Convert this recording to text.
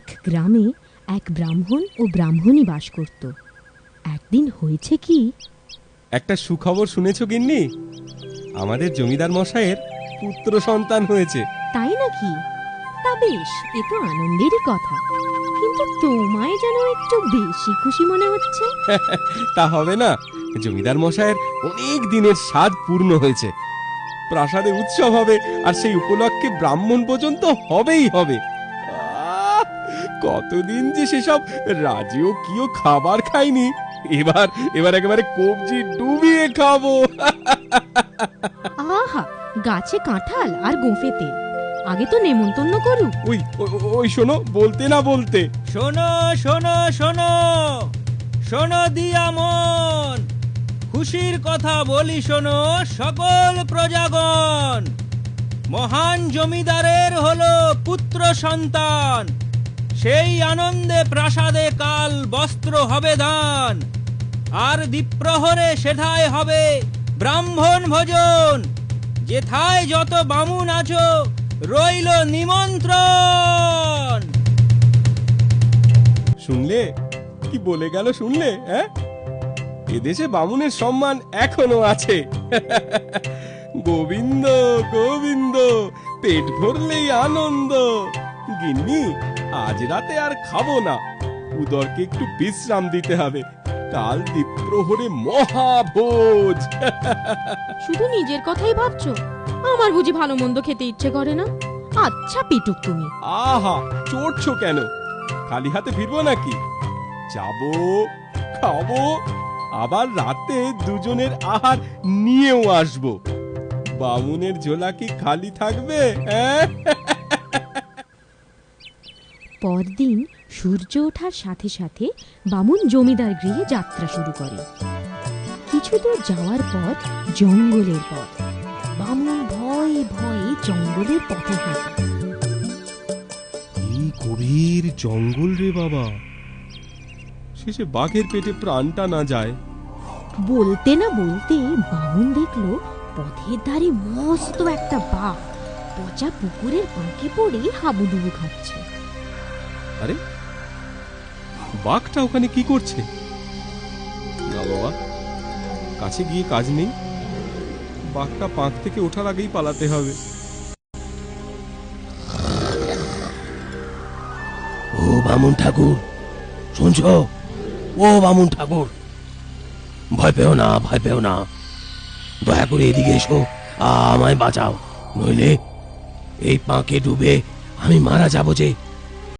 এক গ্রামে এক ব্রাহ্মণ ও ব্রাহ্মণী বাস করত। একদিন হয়েছে কি, একটা সুখবর শুনেছো গিন্নি? আমাদের জমিদার মশাইয়ের পুত্র সন্তান হয়েছে। তাই নাকি? তা বেশ, এ তো আনন্দেরই কথা, কিন্তু তোমায় যেন একটু বেশি খুশি মনে হচ্ছে। তা হবে না, জমিদার মশাইয়ের অনেক দিনের স্বাদ পূর্ণ হয়েছে। প্রাসাদে উৎসব হবে, আর সেই উপলক্ষে ব্রাহ্মণ পর্যন্ত হবেই হবে। আহ, কতদিন যে সেসব রাজকীয় খাবার খাইনি, এবার এবার একেবারে কবজি ডুবিয়ে খাবো। আহা, গাছে কাঁঠাল আর গোঁফে তেল, আগে তো নেমন্তন্ন করুক। ওই ওই শোনো, বলতে না বলতে। শোনো শোনো শোনো শোনো দিয়া মন, খুশির কথা বলি শোনো সকল প্রজাগণ। মহান জমিদারের হলো পুত্র সন্তান, সেই আনন্দে প্রাসাদে কাল বস্ত্র হবে দান, আর দ্বীপ্রহরে সেথায় হবে ব্রাহ্মণ ভোজন। যেথায় যত বামুন আছো রইল নিমন্ত্রণ। শুনলে কি বলে গেল? শুনলে? হ্যাঁ, এদেশে বামুনের সম্মান এখনো আছে। গোবিন্দ গোবিন্দ, পেট ভরলেই আনন্দ। গিন্নি, আজ রাতে আর খাবো না, উদরকে একটু বিশ্রাম দিতে হবে। কাল দ্বীপ্রহরে মহাভোজ। শুধু নিজের কথাই ভাবছো? আমার বুঝি ভালো মন্দ খেতে ইচ্ছে করে না? আচ্ছা পেটুক তুমি। আহা, চড়ছো কেন? খালি হাতে ফিরবো নাকি? যাবো, খাবো, আবার রাতে দুজনের আহার নিয়েও আসবো। বামুনের ঝোলা কি খালি থাকবে? পরদিন সূর্য ওঠার সাথে সাথে বামুন জমিদার গৃহে যাত্রা শুরু করে। কিছু দূর যাওয়ার পর জঙ্গলের পথ। বামুন ভয়ে ভয়ে জঙ্গলের পথে হাঁটে। এই গভীর জঙ্গল রে বাবা, শেষে বাঘের পেটে প্রাণটা না যায়। বলতে না বলতে বামুন দেখলো পথের ধারে মস্ত একটা বাঘ পচা পুকুরের পাঁকে পড়ে হাবুডুবু খাচ্ছে। আরে, বাঘটা ওখানে কি করছে? না বাবা, কাছে গিয়ে কাজ নেই, বাঘটা পাঁক থেকে ওঠার আগেই পালাতে হবে। ও বামুন ঠাকুর, শুনছো? ও বামুন ঠাকুর, ভয় পেও না, ভয় পেও না, দয়া করে এদিকে এসো, আমায় বাঁচাও, নইলে এই পাঁকে ডুবে আমি মারা যাবো যে।